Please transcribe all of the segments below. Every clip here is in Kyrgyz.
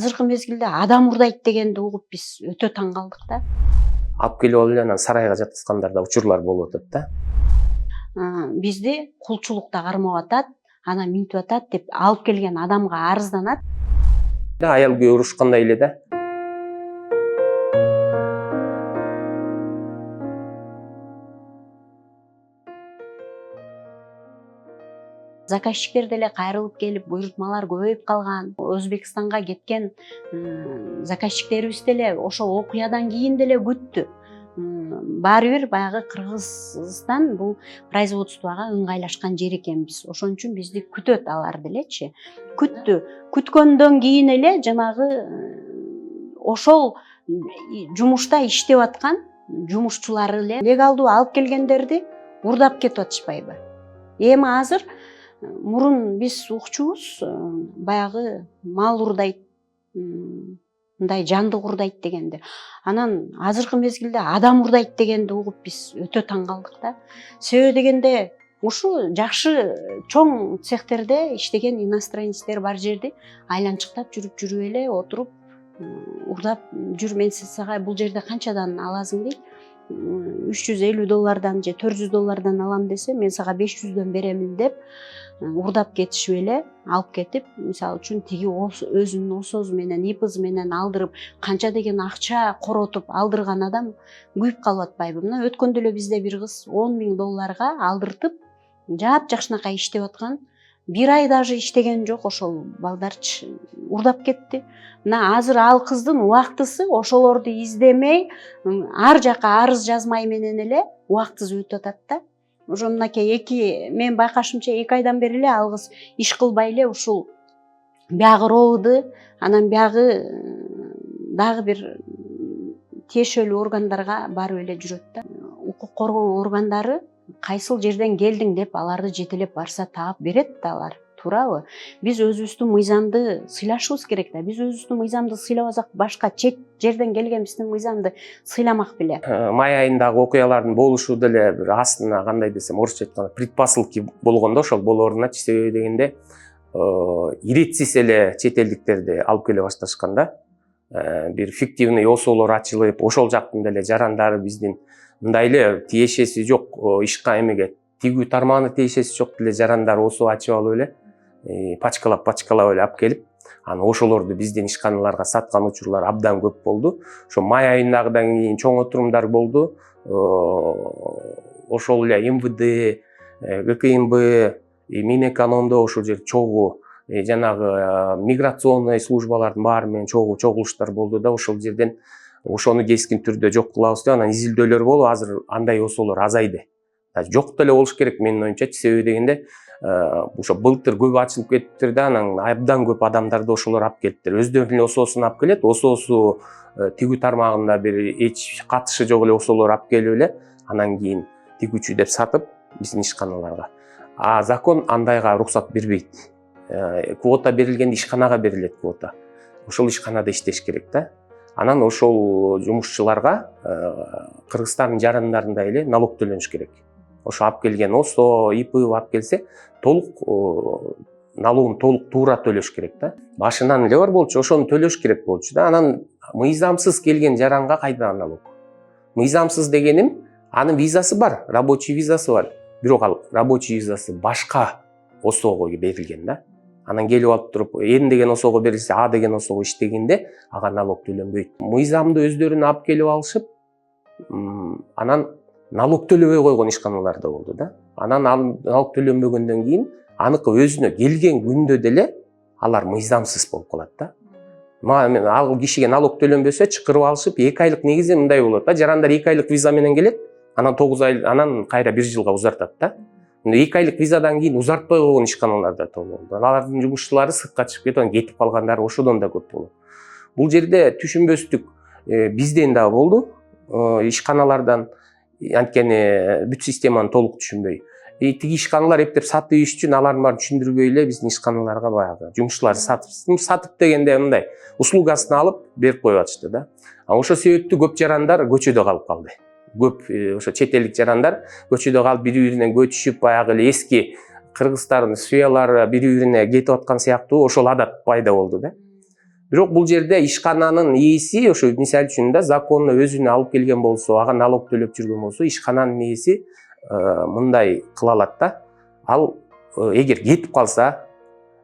Азыркы мезгилде адам урдайт дегенди угуп биз өтө таң калдык да. Алып келип алып эле анан сарайга жаткызгандар да учурлар болуп атат да. Бизди кулчулукта кармап атат, анан минтип атат деп алып келген адамга арызданат. Аял күйөө урушкандай эле да. Заказчиктер деле кайрылып келип, буйрутмалар көбөйүп калган. Өзбекстанга кеткен заказчиктерибиз деле ошол окуядан кийин деле күттү. Баары бир баягы Кыргызстан бул производствого ыңгайлашкан жер экенбиз. Ошон үчүн бизди күтөт алар делечи. Күттү. Күткөндөн кийин эле жанагы ошол жумушта иштеп аткан жумушчулар эле легалдуу алып келгендерди урдап кетип атышпайбы? Эми азыр мурун биз укчубуз баягы мал урдайт, мындай жандык урдайт дегенди. Анан азыркы мезгилде адам урдайт дегенди угуп биз өтө таң калдык да. Себеби дегенде ушу жакшы чоң цехтерде иштеген иностранецтер бар жерди айланчыктап жүрүп эле отуруп урдап жүр, мен сага бул жерде канчадан аласың дейт. $350 же $400 алам десе, мен сага 500дөн беремин деп урдап кетишип эле алып кетип, мисалы үчүн тиги өзүнүн осозу менен, ипызы менен алдырып, канча деген акча коротуп алдырган адам күйүп калып атпайбы? Мына өткөндө эле бизде бир кыз $10.000 алдыртып, жакшынакай иштеп аткан, бир ай даже иштеген жок, ошол балдарчы урдап кетти. Мына азыр ал кыздын убактысы ошолорду издемей, ар жака арыз жазмай менен эле убактысы өтүп атат да. Ошо мынакей мен байкашымча 2 айдан бери эле ал кыз иш кылбай эле ушул биягы РОВД, анан биягы дагы бир тиешелүү органдарга барып эле жүрөт да. Укук коргоо органдары кайсыл жерден келдиң деп аларды жетелеп барса таап берет да алар. Туурабы? Биз өзүбүздүн мыйзамды сыйлашыбыз керек да. Биз өзүбүздүн мыйзамды сыйлабасак, башка чет жерден келген биздин мыйзамды сыйламак беле. Май айындагы окуялардын болушу деле бир астына кандай десем, орусча айтканда предпосылки болгондо, ошол болооруначы. Себеби дегенде иретсиз эле чет элдиктерди алып келе башташкан да. Бир фиктивный осолор ачылып, ошол жактын деле жарандары биздин мындай эле тиешеси жок ишка эмеге тигүү тармагына тиешеси жок деле жарандар осо ачып алып эле пачкалап эле алып келип, анан ошолорду биздин ишканаларга саткан учурлар абдан көп болду. Ошо май айындагыдан кийин чоң отурумдар болду. Ошол эле МВД, ГКМБ, Минэкономдо ошол жер чогуу жанагы миграционный службалардын баары менен чогулуштар болду да. Ошол жерден ошону кескин түрдө жок кылабыз деп анан изилдөөлөр болуп, азыр андай осолор азайды. Жок деле болуш керек менин оюмчачы. Себеби дегенде ошо былтыр көп ачылып кетиптир да, анан абдан көп адамдарды ошолор алып келиптир. Өздөрүнүн осоосун алып келет, осоосу тигүү тармагында бир эч катышы жок эле осолор алып келип эле, анан кийин тигүүчү деп сатып биздин ишканаларга. Закон андайга уруксат бербейт. Квота берилгенде ишканага берилет квота. Ошол ишканада иштеш керек да. Анан ошол жумушчуларга Кыргызстандын жарандарындай эле налог төлөнүш керек. Ошо алып келген ОСО, ИП алып келсе, толук налогун толук туура төлөш керек да. Башынан эле бар болчу, ошону төлөш керек болчу да. Анан мыйзамсыз келген жаранга кайда налог? Мыйзамсыз дегеним, анын визасы бар, рабочий визасы бар. Бирок ал рабочий визасы башка ОСОго берилген да. Анан келип алып туруп, Н деген ОСОго берилсе, А деген ОСОго иштегенде ага налог төлөнбөйт. Мыйзамды өздөрүнө алып келип алышып, анан налог төлөбөй койгон ишканалар да болду да. Анан налог төлөнбөгөндөн кийин аныкы өзүнө келген күндө деле алар мыйзамсыз болуп калат да. Ал кишиге налог төлөнбөсө чакырып алышып, 2 айлык негизде мындай болот да. Жарандар 2 айлык виза менен келет, анан 9 ай, анан кайра 1 жылга узартат да. 2 айлык визадан кийин узартпай койгон ишканалар да болду. Алардын жумушчулары сыртка чыгып кетип, анан кетип калгандар ошодон да көп болот. Бул жерде түшүнбөстүк бизден да болду, ишканалардан. Анткени бүт системаны толук түшүнбөй. Тиги ишканалар эптеп сатып иш үчүн алардын баарын түшүндүрбөй эле биздин ишканаларга баягы жумушчуларды сатып дегенде мындай услугасын алып берип коюп атышты да. Ошол себептүү көп жарандар көчөдө калып калды. Көп ошо чет элдик жарандар көчөдө калып бири-биринен көчүшүп, баягы эле эски кыргыздардын сыялары бири-бирине кетип аткан сыяктуу ошол адат пайда болду да. Бирок бул жерде ишкананын ээси ошо мисалы үчүн да законно өзүнө алып келген болсо, ага налог төлөп жүргөн болсо, ишкананын ээси мындай кыла алат да. Ал эгер кетип калса,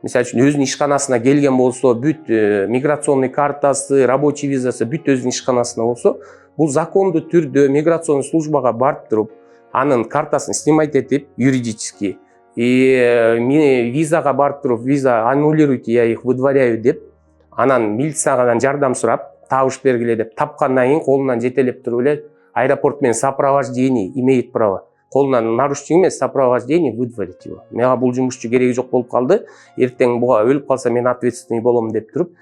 мисалы үчүн өзүнүн ишканасына келген болсо, бүт миграционный картасы, рабочий визасы бүт өзүнүн ишканасына болсо, бул закондуу түрдө миграционный службага барып туруп, анын картасын снимать этип юридически, визага барып туруп, виза аннулируйте, я их выдворяю деп, анан милициядан жардам сурап, табыш бергиле деп тапкандан кийин колунан жетелеп туруп эле аэропорт менен сопровождение имеет право. Колунан нарушник эмес, сопровождение выдворить его. Мага бул жумушчу кереги жок болуп калды. Эртең буга өлүп калса мен ответственный болом деп туруп,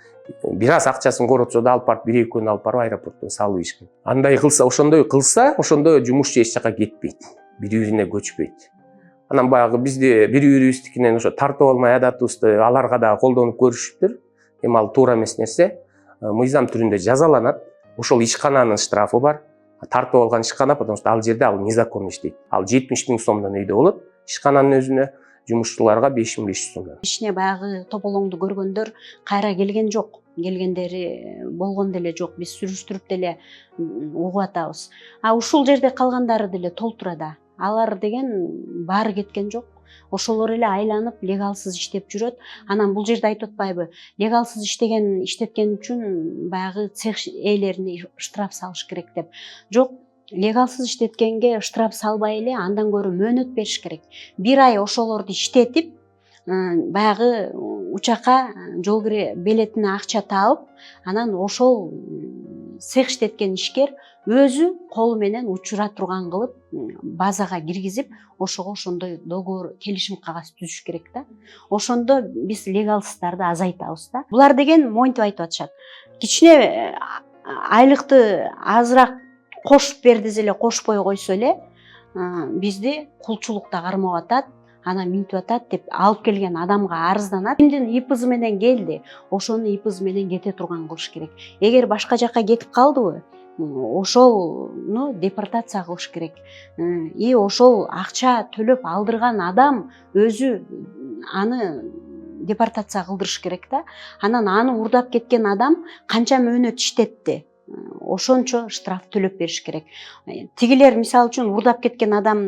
бир аз акчасын коротсо да алып барып, 1-2 күн алып барып аэропорттон салып ишке. Андай кылса, ошондо жумушчу эч жака кетпейт. Бири-бирине көчпөйт. Анан баягы бизде бири-бирибиздикинен ошо тартып алмай адатыбызды аларга да колдонуп көрүшүптүр. Эми ал туура эмес нерсе. Мыйзам түрүндө жазаланат. Ошол ишкананын штрафы бар. Тартып алган ишкана, потому что ал жерде ал незаконно иштейт. Ал 70 000 сомдон өйдө болот. Ишкананын өзүнө, жумушчуларга 5500 сомдон. Ишине баягы тополоңду көргөндөр кайра келген жок. Келгендери болгон деле жок. Биз сүрүштүрүп деле угуп атабыз. Ушул жерде калгандары деле толтурада. Алар деген баары кеткен жок. Ошолор эле айланып легалсыз иштеп жүрөт. Анан бул жерде айтып атпайбы? Легалсыз иштеткен үчүн баягы цех ээлерине штраф салыш керек деп. Жок, легалсыз иштеткенге штраф салбай эле андан көрө мөөнөт бериш керек. 1 ай ошолорду иштетип, баягы учакка жол кире билетине акча таап, анан ошол цех иштеткен ишкер өзү колу менен учура турган кылып базага киргизип, ошого ошондой договор, келишим кагаз түзүш керек да. Ошондо биз легалсыздарды азайтабыз да. Булар деген монтип айтып атышат. Кичине айлыкты азыраак кошуп бердиз эле, кошпой койсо эле, бизди кулчулукта кармап атат, анан минтип атат деп алып келген адамга арызданат. Кимдин ИПЗ менен келди, ошону ИПЗ менен кете турган кылыш керек. Эгер башка жакка кетип калдыбы, ошолну депортация кылыш керек. Ошол акча төлөп алдырган адам өзү аны депортация кылдырыш керек да. Анан аны урдап кеткен адам канча мөөнөт иштетти, ошончо штраф төлөп бериш керек. Тигилер мисалы үчүн урдап кеткен адам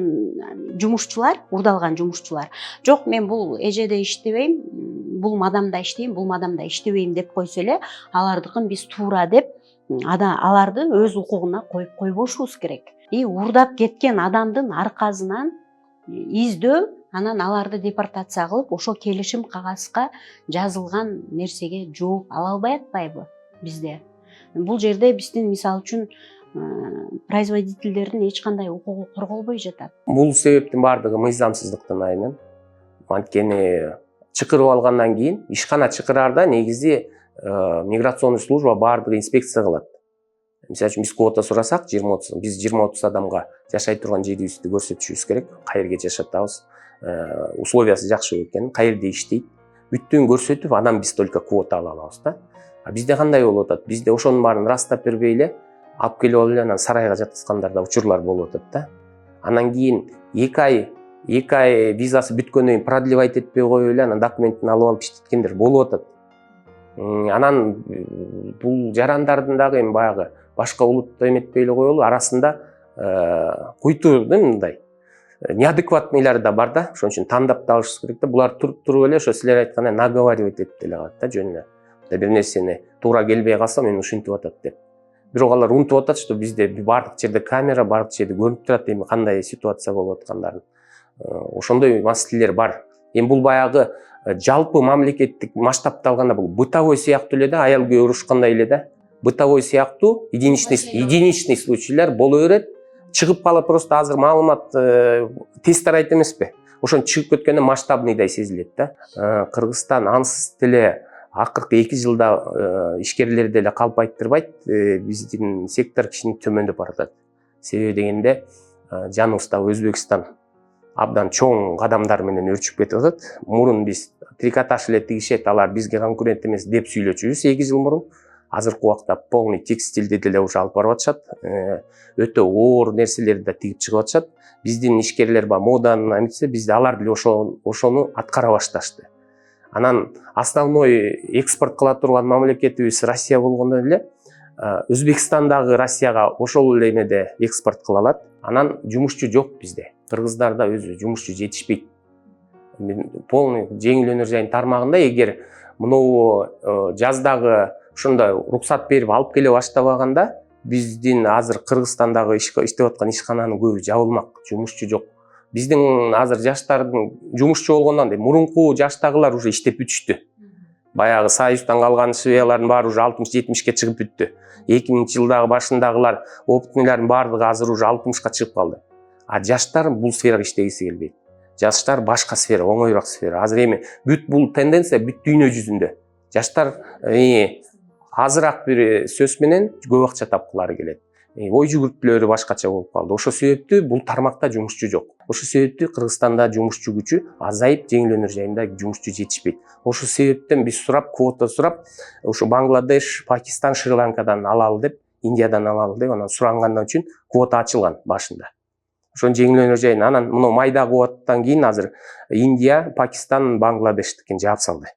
жумушчулар, урдалган жумушчулар, жок мен бул эжеде иштебейм, бул мадамда иштейм, бул мадамда иштебейм деп койсо эле, алардыкын биз туура деп аларды өз укугуна коюп койбошубуз керек. Урдап кеткен адамдын арказынан издөө, анан аларды депортация кылып, ошо келишим кагазга жазылган нерсеге жооп ала албай атпайбы бизде? Бул жерде биздин мисалы үчүн производительдердин эч кандай укугу корголбой жатат. Бул себептин баардыгы мыйзамсыздыктын айынан. Анткени чакырып алгандан кийин ишкана чакыраарда негизи миграционный служба баардыгы инспекция кылат. Мисалы үчүн биз квота сурасак, 20-30, биз 20-30 адамга жашай турган жерибизди көрсөтүшүбүз керек. Каерге жашатабыз, условиясы жакшы экенин, каерде иштейт, бүттүн көрсөтүп, анан биз только квота ала алабыз да. Бизде кандай болуп атат? Бизде ошонун баарын растап бербей эле, алып келип алып эле анан сарайга жаткызгандарда учурлар болуп атат да. Анан кийин 2 ай визасы бүткөндөн кийин продлевать этпей коюп эле анан документин алып алып иштеткендер болуп атат. Анан бул жарандардын дагы эми баягы башка улутта эметпей эле коелу, арасында куйтуу мындай неадекватныйлар да бар да. Ошон үчүн тандап да алышыбыз керек да. Булар туруп эле ошо силер айткандай наговаривать этип деле калат да жөнүнө. Бир нерсени туура келбей калса мен ушинтип атат деп. Бирок алар унутуп атат, что бизде баардык жерде камера, баардык жерде көрүнүп турат эми кандай ситуация болуп аткандарын. Ошондой маселелер бар. Эми бул баягы жалпы мамлекеттик масштабта алганда бул бытовой сыяктуу эле да, аял күйөө урушкандай эле да. Бытовой сыяктуу единичный случайлар боло берет. Чыгып калып просто азыр маалымат тез тарайт эмеспи? Ошон чыгып кеткөндө масштабныйдай сезилет да. Кыргызстан ансыз деле акыркы 2 жылда ишкерлер деле калп айттырбайт, биздин сектор кичине төмөндөп баратат. Себеби дегенде жаныбызда Өзбекстан абдан чоң кадамдар менен өрчүп кетип атат. Мурун биз трикотаж эле тигишет, алар бизге конкурент эмес деп сүйлөчүбүз 2 жыл мурун. Азыркы убакта полный текстилди деле уже алып барып атышат. Өтө оор нерселерди да тигип чыгып атышат. Биздин ишкерлер бар, моданы эмесе, бизде алар деле ошону аткара башташты. Анан основной экспорт кыла турган мамлекетибиз Россия болгондон эле Өзбекстан дагы Россияга ошол эле эмеде экспорт кыла алат. Анан жумушчу жок бизде. Кыргыздарда өзү жумушчу жетишпейт. Полный жеңил өнөр жайын тармагында эгер мынау жаздагы ошондой уруксат берип алып келе баштабаганда биздин азыр Кыргызстандагы иштеп аткан ишкананын көбү жабылмак, жумушчу жок. Биздин азыр жаштардын жумушчу болгондон мурунку жаштагылар уже иштеп бүтүштү. Баягы Союздан калган швеялардын баары уже 60-70ке чыгып бүттү. 2000-жылдагы башындагылар, опытныйлардын баардыгы азыр уже 60ка чыгып калды. А жаштар бул сферага иштегиси келбейт. Жаштар башка сфера, оңойраак сфера. Азыр эми бүт бул тенденция бүт дүйнө жүзүндө. Жаштар азыраак бир сөз менен көп акча тапкылары келет. Ой жүгүртүүлөрү башкача болуп калды. Ошол себептүү бул тармакта жумушчу жок. Ошол себептүү Кыргызстанда жумушчу күчү азайып, жеңил өнөр жайында жумушчу жетишпейт. Ошол себептен биз сурап, квота сурап, ошо Бангладеш, Пакистан, Шри-Ланкадан алалы деп, Индиядан алалы деп, анан сурангандан үчүн квота ачылган башында. Ошон жеңил өнөр жайын анан мына майда квотадан кийин азыр Индия, Пакистан, Бангладештикин жаап салды.